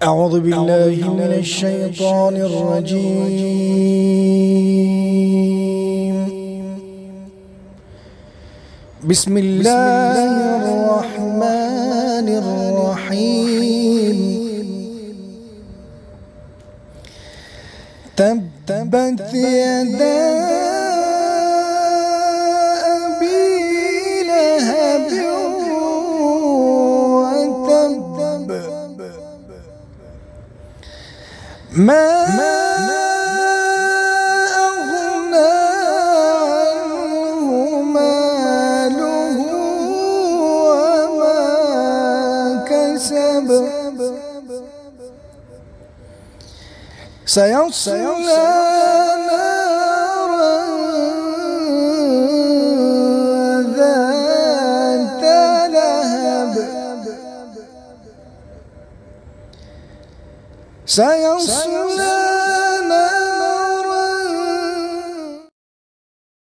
أعوذ بالله من الشيطان الرجيم. بسم الله الرحمن الرحيم. تبت يدا أبي لهب وتب، ما أغنى عنه ماله وما كسب، سيصلى نارا ذات لهب، سيصلى